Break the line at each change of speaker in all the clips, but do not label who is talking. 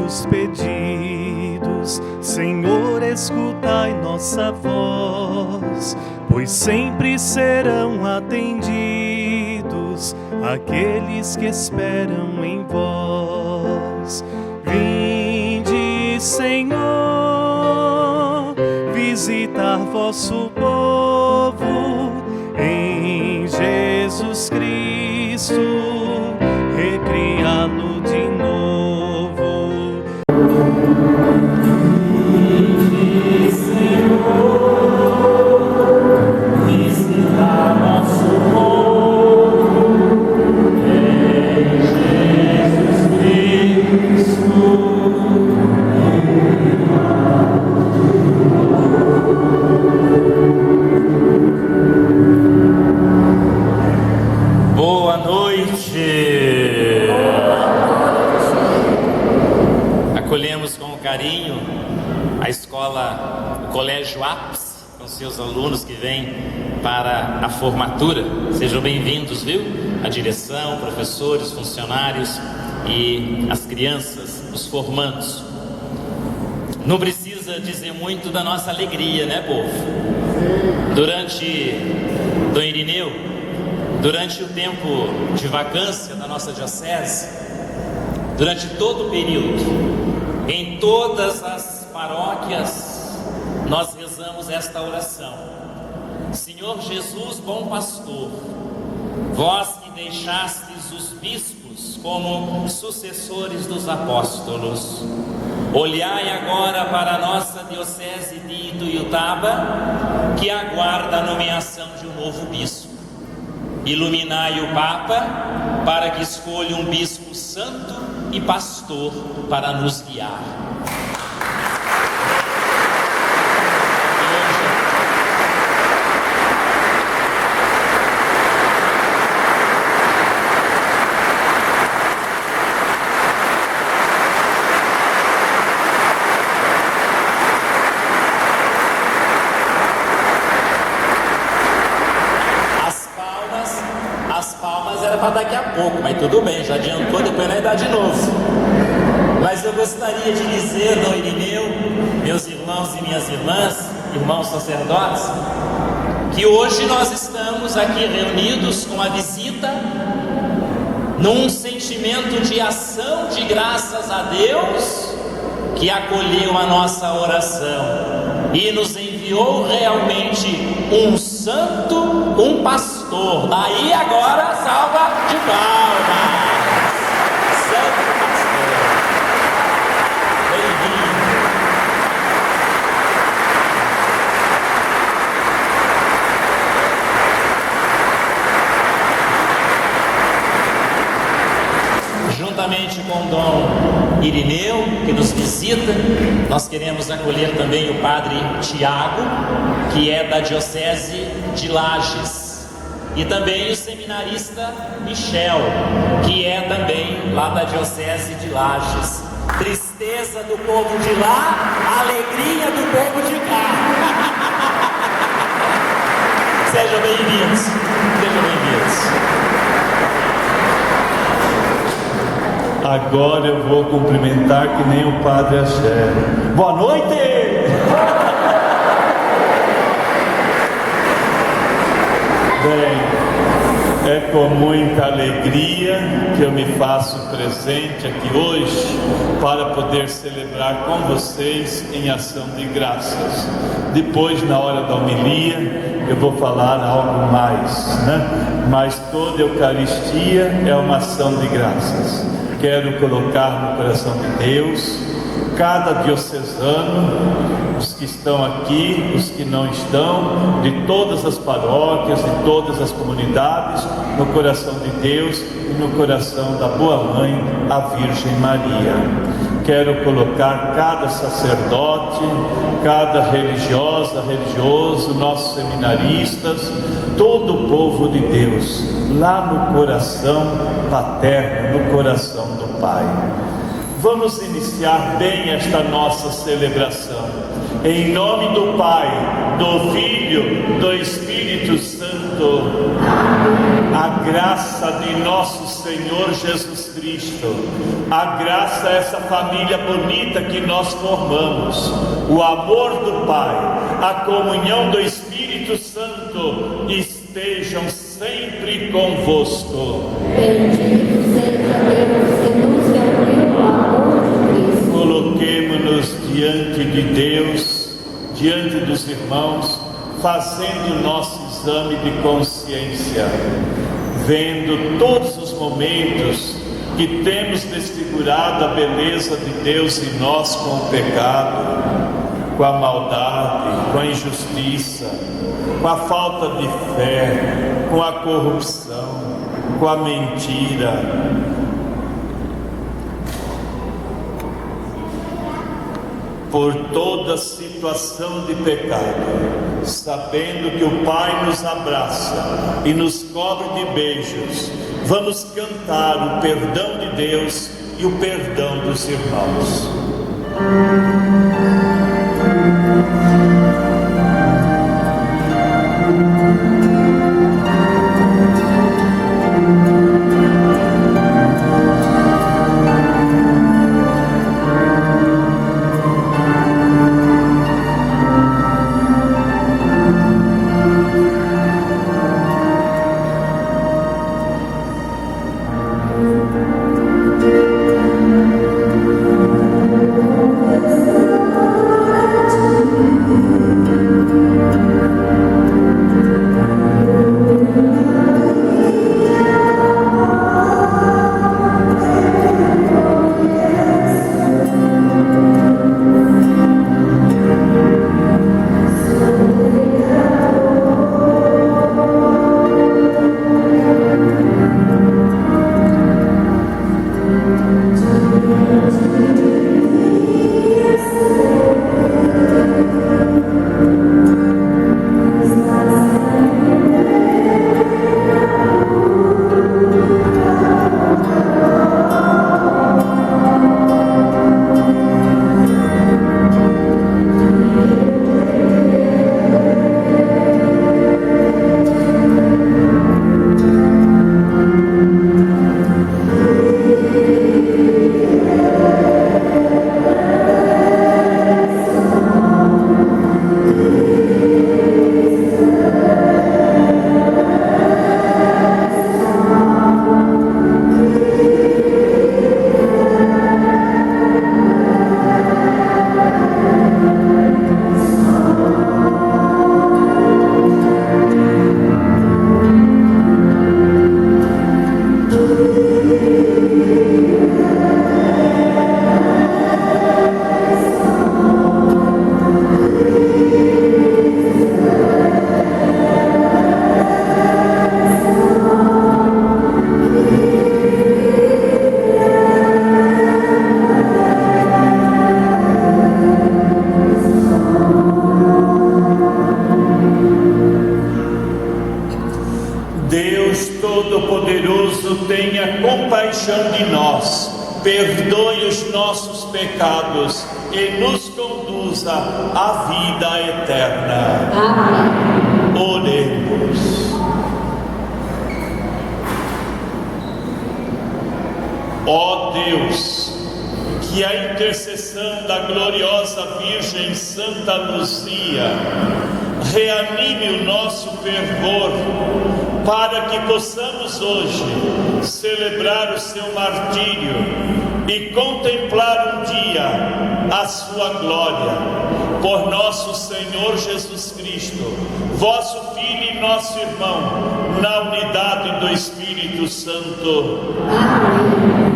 nossos pedidos. Senhor, escutai nossa voz, pois sempre serão atendidos aqueles que esperam em vós. Vinde, Senhor, visitar vosso povo em Jesus Cristo, recriá-lo de novo. Vinde, Senhor, visitar nosso povo em Jesus Cristo.
Boa noite. Acolhemos com carinho a escola, o Colégio Ápice, com seus alunos que vêm para a formatura. Sejam bem-vindos, viu? A direção, professores, funcionários e as crianças, os formandos. Não precisa dizer muito da nossa alegria, né, povo? Dom Irineu, durante o tempo de vacância da nossa diocese, durante todo o período, em todas as paróquias, nós rezamos esta oração: Senhor Jesus, bom pastor, vós que deixastes os bispos como sucessores dos apóstolos, olhai agora para a nossa diocese de Ituiutaba, que aguarda a nomeação de um novo bispo. Iluminai o Papa para que escolha um bispo santo e pastor para nos guiar. Daqui a pouco, mas tudo bem, já adiantou, depois vai dar de novo. Mas eu gostaria de dizer, Dom Irineu, meus irmãos e minhas irmãs, irmãos sacerdotes, que hoje nós estamos aqui reunidos com a visita num sentimento de ação de graças a Deus, que acolheu a nossa oração e nos enviou realmente um santo, um pastor. Daí agora salva de palmas. Santo pastor, bem-vindo. Juntamente com Dom Irineu, que nos visita, nós queremos acolher também o Padre Tiago, que é da Diocese de Lages, e também o seminarista Michel, que é também lá da Diocese de Lages. Tristeza do povo de lá, alegria do povo de cá. Sejam bem-vindos, sejam bem-vindos.
Agora eu vou cumprimentar que nem o Padre Axé. Boa noite! Bem, é com muita alegria que eu me faço presente aqui hoje para poder celebrar com vocês em ação de graças. Depois, na hora da homilia, eu vou falar algo mais, né? Mas toda Eucaristia é uma ação de graças. Quero colocar no coração de Deus cada diocesano, os que estão aqui, os que não estão, de todas as paróquias, de todas as comunidades, no coração de Deus e no coração da Boa Mãe, a Virgem Maria. Quero colocar cada sacerdote, cada religiosa, religioso, nossos seminaristas, todo o povo de Deus, lá no coração paterno, no coração do Pai. Vamos iniciar bem esta nossa celebração. Em nome do Pai, do Filho, do Espírito Santo. a graça de nosso Senhor Jesus Cristo, a graça, essa família bonita que nós formamos, o amor do Pai, a comunhão do Espírito Santo estejam sempre convosco.
Bendito seja Deus que nos reuniu no amor de Cristo.
Coloquemo-nos diante de Deus, diante dos irmãos, fazendo nosso exame de consciência, vendo todos os momentos que temos desfigurado a beleza de Deus em nós com o pecado, com a maldade, com a injustiça, com a falta de fé, com a corrupção, com a mentira. Por toda situação de pecado, sabendo que o Pai nos abraça e nos cobre de beijos, vamos cantar o perdão de Deus e o perdão dos irmãos. Tenha compaixão de nós, perdoe os nossos pecados e nos conduza à vida eterna.
Amém.
Oremos. Ó Deus, que a intercessão da gloriosa Virgem Santa Luzia reanime o nosso fervor, para que possamos hoje celebrar o seu martírio e contemplar um dia a sua glória. Por nosso Senhor Jesus Cristo, vosso Filho e nosso irmão, na unidade do Espírito Santo.
Amém.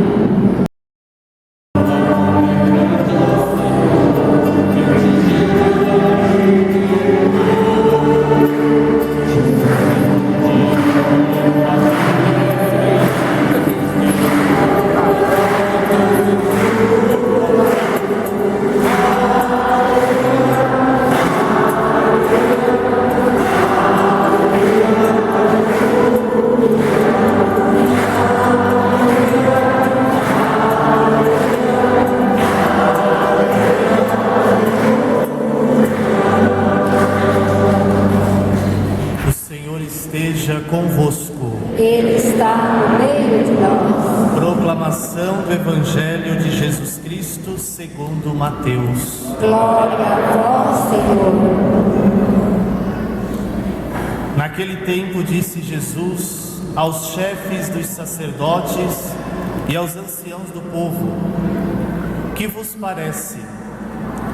esteja convosco.
Ele está no meio de nós.
Proclamação do Evangelho de Jesus Cristo segundo Mateus.
Glória a vós, Senhor.
Naquele tempo disse Jesus aos chefes dos sacerdotes e aos anciãos do povo: que vos parece?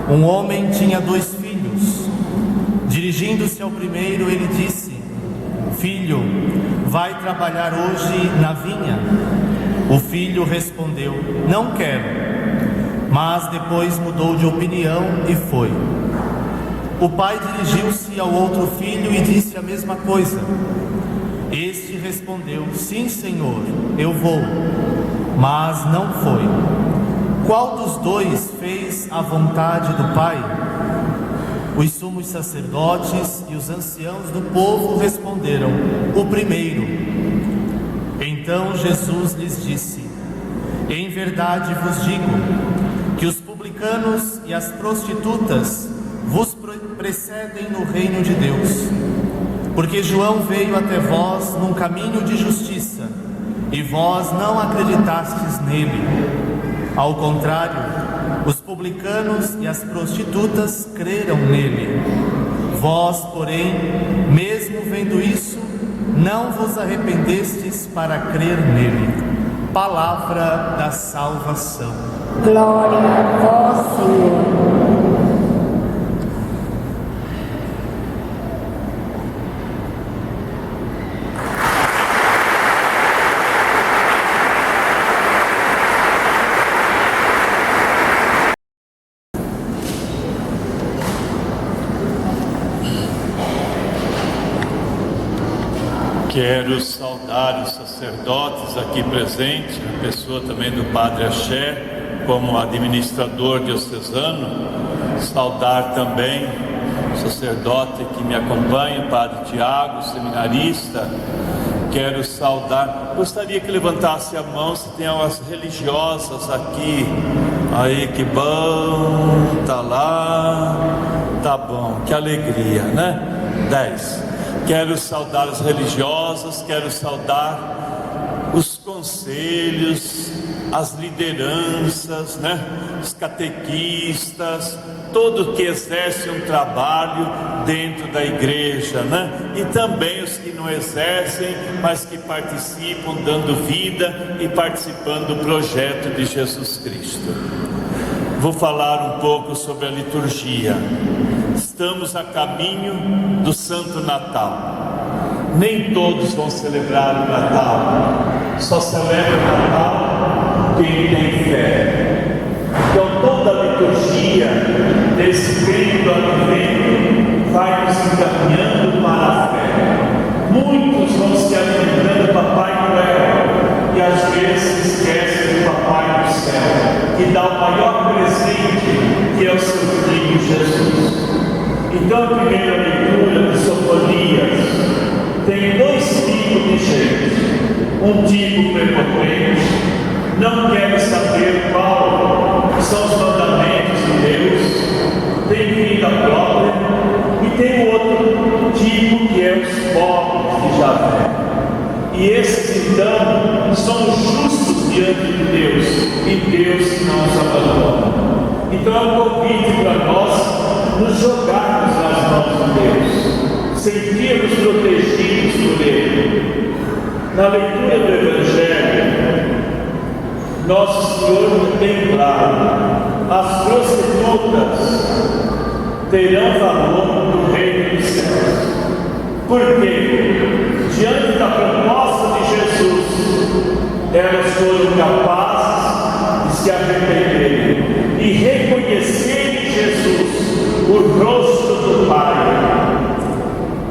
Um homem tinha 2 filhos. Dirigindo-se ao primeiro, ele disse: Filho, vai trabalhar hoje na vinha? O filho respondeu: Não quero. Mas depois mudou de opinião e foi. O pai dirigiu-se ao outro filho e disse a mesma coisa. Este respondeu: Sim, Senhor, eu vou. Mas não foi. Qual dos 2 fez a vontade do pai? Os sumos sacerdotes e os anciãos do povo responderam: o primeiro. Então Jesus lhes disse: em verdade vos digo que os publicanos e as prostitutas vos precedem no reino de Deus. Porque João veio até vós num caminho de justiça, e vós não acreditastes nele. Ao contrário, os publicanos e as prostitutas creram nele. Vós, porém, mesmo vendo isso, não vos arrependestes para crer nele. Palavra da salvação.
Glória a vós, Senhor.
Quero saudar os sacerdotes aqui presentes, a pessoa também do Padre Axé, como administrador diocesano. Saudar também o sacerdote que me acompanha, o Padre Tiago, seminarista. Quero saudar, gostaria que levantasse a mão se tem algumas religiosas aqui. Aí, que bom, tá lá, tá bom, que alegria, né? 10. Quero saudar as religiosas, quero saudar os conselhos, as lideranças, né? Os catequistas, todo que exerce um trabalho dentro da igreja, né? E também os que não exercem, mas que participam, dando vida e participando do projeto de Jesus Cristo. Vou falar um pouco sobre a liturgia. Estamos a caminho do Santo Natal. Nem todos vão celebrar o Natal. Só celebra o Natal quem tem fé. Então toda a liturgia desse tempo do advento vai nos encaminhando para a fé. Muitos vão se alimentando do Papai Noel e às vezes esquecem do Papai do céu, que dá o maior presente, que é o seu Filho Jesus. Então a primeira leitura de Sofonias tem 2 tipos de gente. Um tipo prepotente, não quer saber qual são os mandamentos de Deus, tem vida própria, e tem outro tipo que é os pobres de Javé. E esses então são justos diante de Deus, e Deus não os abandona. Então é um convite para nós nos jogarmos nas mãos de Deus, sentirmos protegidos por Ele. Na leitura do Evangelho, Nosso Senhor tem claro: as prostitutas terão valor no reino dos céus. Por quê? Diante da proposta de Jesus, elas foram capazes de se arrependerem e reconhecerem em Jesus o rosto do Pai.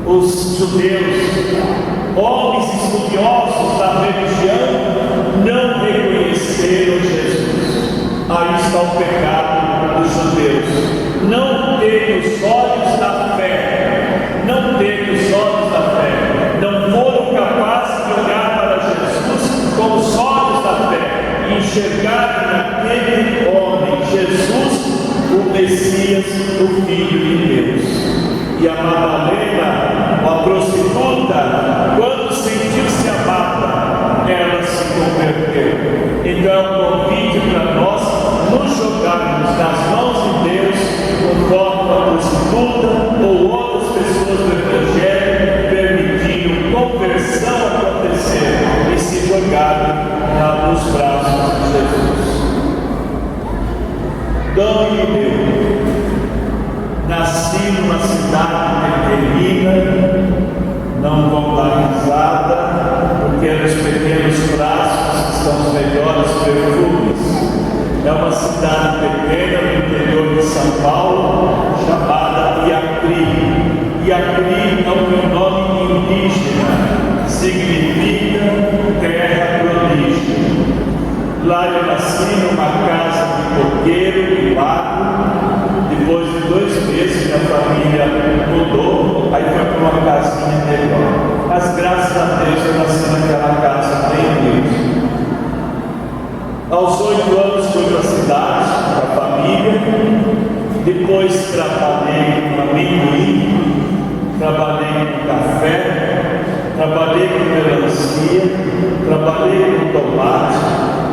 Os judeus, homens estudiosos da religião, não reconheceram Jesus. Aí está o pecado dos judeus: não ter os olhos da fé, não ter os olhos da fé, não foram capazes de olhar para Jesus com os olhos da fé e enxergar naquele homem, Jesus, o Messias, o Filho de Deus. E a Madalena, a prostituta, indígena significa terra prodígio. Lá eu nasci numa casa de coqueiro e mato. Depois de 2 meses minha família mudou, aí foi para uma casinha melhor. Mas graças a Deus eu nasci naquela casa bem humilde. Aos 8 anos fui para a cidade, para a família. Depois trabalhei com amendoim, trabalhei com café, trabalhei com melancia, trabalhei com tomate,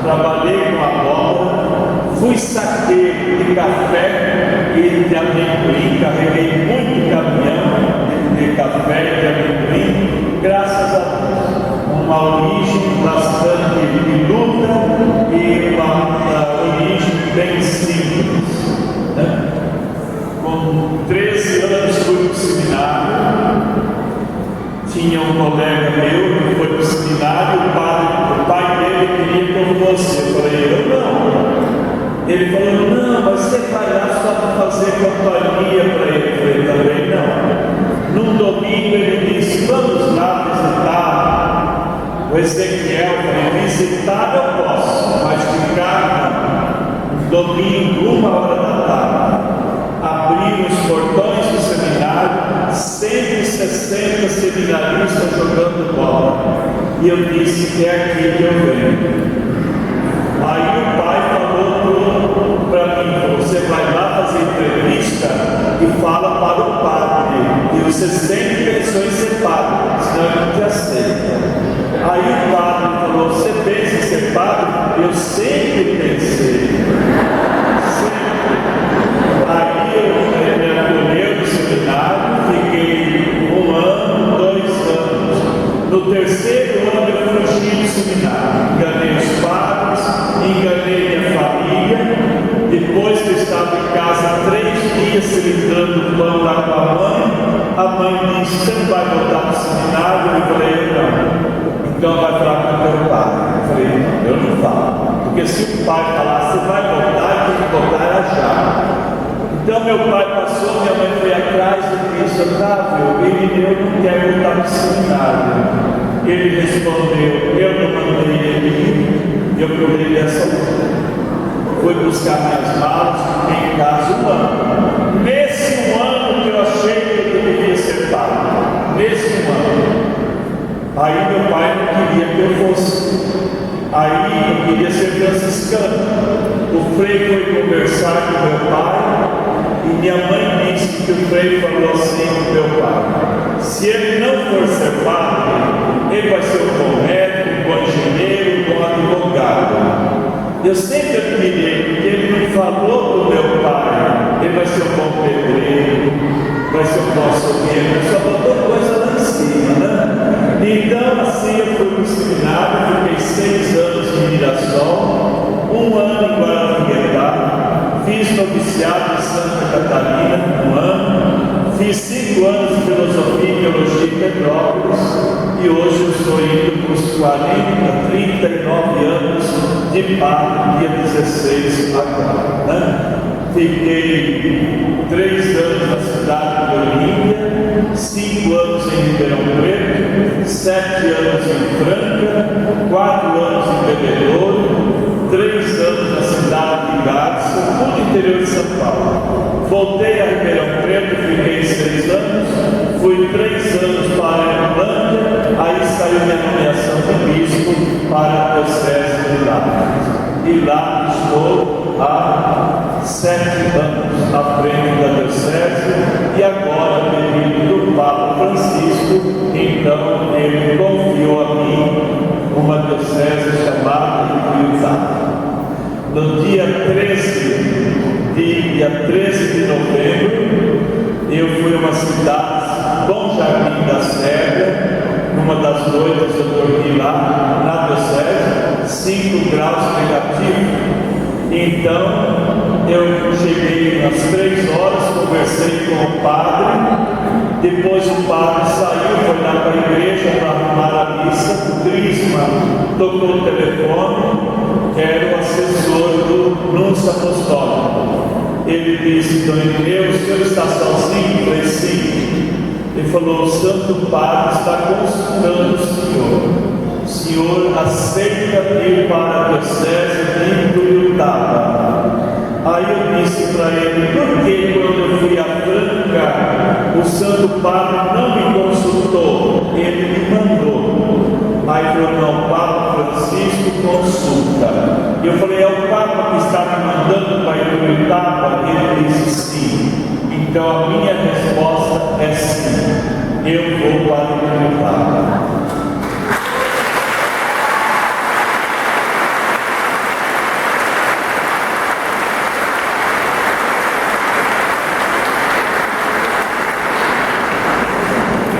trabalhei com abóbora, fui saqueiro de café e de amendoim, carreguei muito caminhão de café e de amendoim, graças a Deus. Uma origem bastante de luta e uma origem bem simples, né? Com 13 anos fui para o seminário. Tinha um colega meu que foi para o seminário, o pai dele queria que eu fosse. Eu falei, eu não. Ele falou, não, mas você vai lá só para fazer companhia para ele. Eu falei, também não. Num domingo ele disse, vamos lá visitar o Ezequiel. Eu falei, visitar eu posso, mas ficar no domingo, 1h da tarde. Abriram os portões do seminário, 160 seminaristas jogando bola. E eu disse, é aqui que eu venho. Aí o pai falou para mim, você vai lá fazer entrevista e fala para o padre. E você sempre pensou em ser padre, senão ele não te aceita. Aí o padre falou, você pensa em ser padre? Eu sempre pensei. Aí eu me acolheu no seminário, fiquei 1 ano, 2 anos. No 3º ano eu fugi do seminário, enganei os padres, enganei minha família. Depois que eu estava em casa 3 dias cilindrando pão lá com a mãe disse, você não vai voltar para o seminário? Eu falei, não. Então vai falar com o meu pai. Eu falei, não, eu não falo. Porque se o pai falar, você vai voltar, tem que voltar já. Então meu pai passou, minha mãe foi atrás e disse, Otávio, eu não quero voltar para o seminário. Ele respondeu, eu não mandei ele ir, eu pulei dessa luta. Fui buscar minhas malas, fiquei em casa 1 ano. Nesse 1 ano que eu achei que eu deveria ser padre. Nesse 1 ano. Aí meu pai não queria que eu fosse. Aí eu queria ser franciscano. O frei foi conversar com meu pai e minha mãe disse que o frei falou assim com meu pai, se ele não for ser padre, ele vai ser um bom médico, um bom engenheiro, um bom advogado. Eu sempre admirei, porque ele não falou do meu pai, ele vai ser um bom pedreiro, vai ser um bom açougueiro, só botou coisa lá em cima, né? Então assim eu fui para o seminário, fiquei 6 anos em Mirassol, 1 ano em Guaratinguetá, fiz noviciado em Santa Catarina, 1 ano, fiz 5 anos de filosofia e teologia em Petrópolis, e hoje eu estou indo para os 39 anos de padre, dia 16 agora, né? Fiquei 3 anos na cidade de Olímpia, 5 anos em Ribeirão Preto, 7 anos em Franca, 4 anos em Bebedouro, 3 anos na cidade de Garça, tudo interior de São Paulo. Voltei a Ribeirão Preto, fiquei 6 anos, fui 3 anos para a Irlanda, aí saiu minha nomeação de bispo para a Diocese de Lavras. E lá estou há 7 anos à frente da Diocese e agora, pedido do Papa Francisco, então ele confiou a mim uma Diocese chamada Rio Tata. No dia 13 de novembro, eu fui a uma cidade, Bom Jardim da Serra, numa das noites eu dormi lá na Diocese, 5 graus negativos. Então eu cheguei às 3 horas, conversei com o padre, depois o padre saiu, foi lá para a igreja para arrumar a missa, o Crisma tocou o telefone, era o assessor do Núncio Apostólico. Ele disse, Dom Irineu, o senhor está sozinho? Eu falei, sim. Ele falou, o Santo Padre está com o consultando o senhor. O senhor aceita ir para a diocese de Ituiutaba? Aí eu disse para ele, por que quando eu fui a Franca, o Santo Padre não me consultou? Ele me mandou. Aí falou, não, Papa Francisco consulta. E eu falei, é o Papa que está me mandando para Ituiutaba? Ele disse sim. Então a minha resposta é sim. Eu vou para Ituiutaba.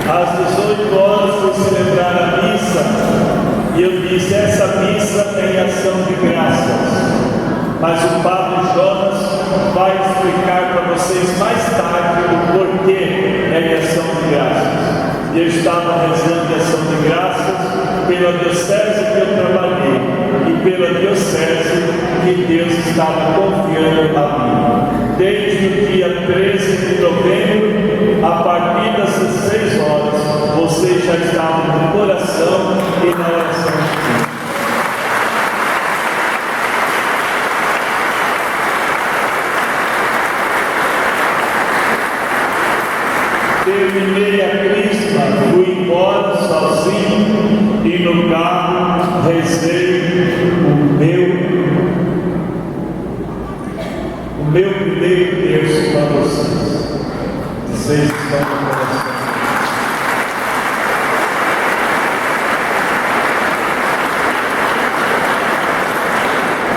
Às 18 horas fui celebrar a missa e eu disse, essa missa tem ação de graças, mas o Padre Jonas vai explicar para vocês mais tarde o porquê é de ação de graças. E eu estava rezando de ação de graças pela diocese que eu trabalhei e pela diocese que Deus estava confiando a mim. Desde o dia 13 de novembro, a partir das 16 horas, vocês já estavam no coração e na oração de Deus. Terminei a crisma, fui embora sozinho e no carro rezei o meu primeiro terço para vocês. Vocês estão no coração.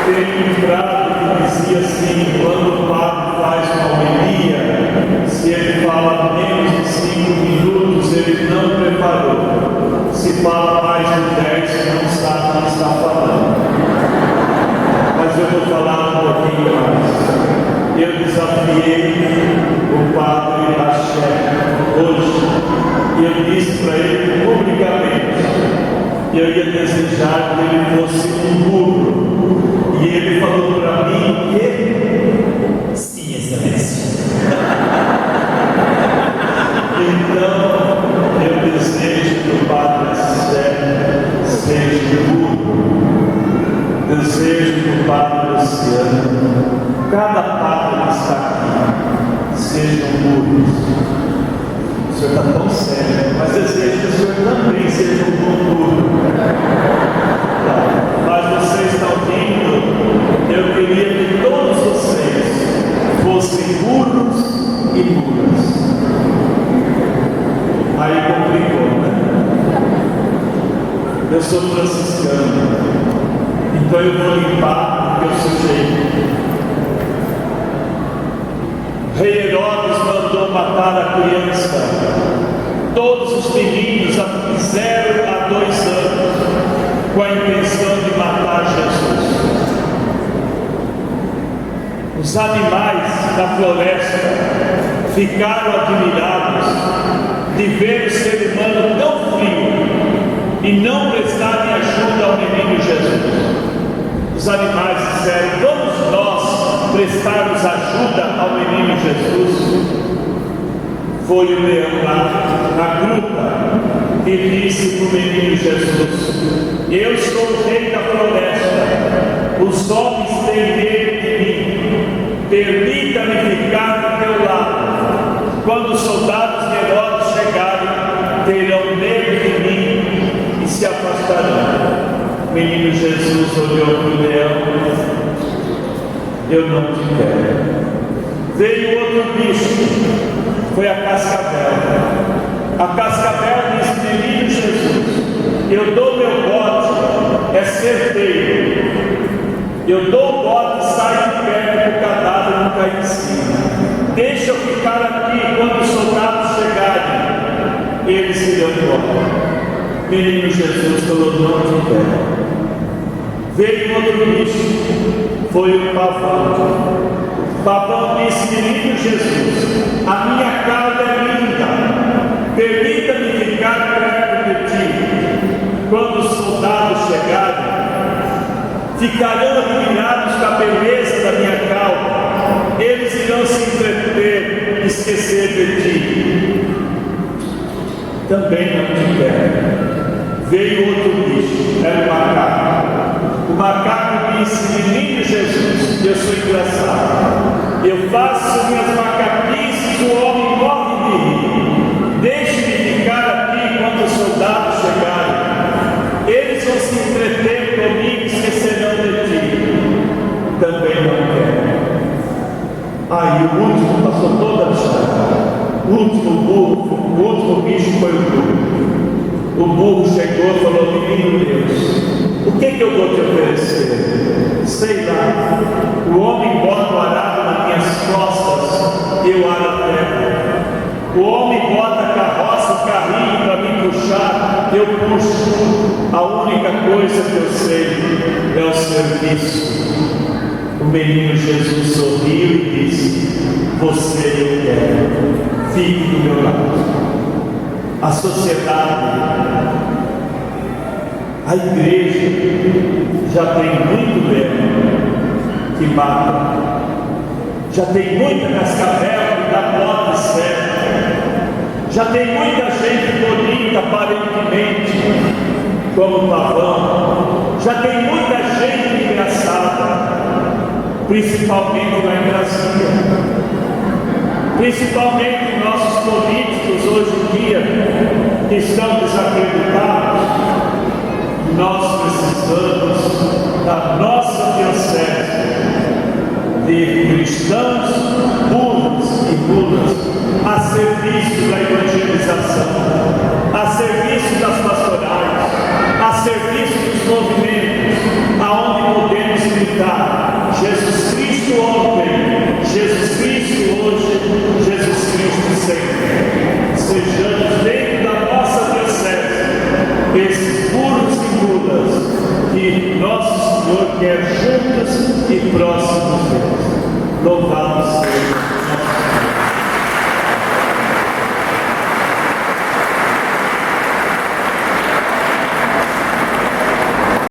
Tem um frase que dizia assim, quando o padre faz uma homilia, se ele fala menos de 5 minutos, ele não preparou. Se fala mais de 10, não sabe o que está falando. Mas eu vou falar um pouquinho mais. Eu desafiei o padre Axé hoje, e eu disse para ele publicamente, eu ia desejar que ele fosse um burro, e ele falou para mim que
Sim, excelência.
então eu desejo que o padre Axé seja burro, desejo que o padre Luciano, cada padre que está aqui, sejam burros. O senhor está tão sério, mas desejo que o senhor também seja um bom burro. Mas vocês estão vindo, eu queria que todos vocês fossem burros e burras. Aí complicou, né? Eu sou franciscano, então eu vou limpar o que eu sujei. Rei Herodes mandou matar a criança. Todos os meninos a fizeram há 2 anos, com a intenção de matar Jesus. Os animais da floresta ficaram admirados de ver o ser humano tão frio e não prestarem ajuda ao menino Jesus. Os animais disseram, vamos nós prestarmos ajuda ao menino Jesus. Foi o leão lá na gruta e disse para o menino Jesus, eu sou o rei da floresta, os homens têm medo de mim, permita-me ficar do teu lado. Quando os soldados de Herodes chegarem, terão medo de mim e se afastarão. O menino Jesus olhou para o leão, eu não te quero. Veio outro bicho, foi a cascavel. A cascavel disse, menino Jesus, eu dou meu bote, é certeiro. Eu dou o bote e saio de perto do cadáver não cair em cima. Deixa eu ficar aqui quando os soldados chegarem. Eles irão embora. Menino Jesus falou, não te quero. Veio outro bicho, foi o pavão. Pavão disse, menino Jesus, a minha cauda é linda, permita-me ficar perto de ti. Quando os soldados chegarem, ficarão admirados com a beleza da minha cauda, eles irão se entreter, esquecer de ti. também não te quero. Veio outro bicho, era o macaco. O macaco disse: menino Jesus, eu sou engraçado, eu faço minhas macaquices, o homem morre de rir. Deixe-me ficar aqui enquanto os soldados chegarem. Eles vão se entreter comigo e esquecerão de ti. Também não quero. Aí o último passou toda a história. O último bicho foi o burro. O burro chegou e falou: menino Deus, o que eu vou te oferecer? Sei lá, o homem bota o arado nas minhas costas, eu aro a terra. O homem bota a carroça, o carrinho para me puxar, eu puxo. A única coisa que eu sei é o serviço. O menino Jesus sorriu e disse: você eu quero, fique do meu lado. A sociedade, a igreja já tem muito medo que mata, já tem muita cascavel que dá porta certa, já tem muita gente bonita aparentemente como pavão, já tem muita gente engraçada, principalmente lá em Brasília. Principalmente nossos políticos hoje em dia que estão desacreditados. Nós precisamos da nossa diocese de cristãos puros e puras a serviço da evangelização.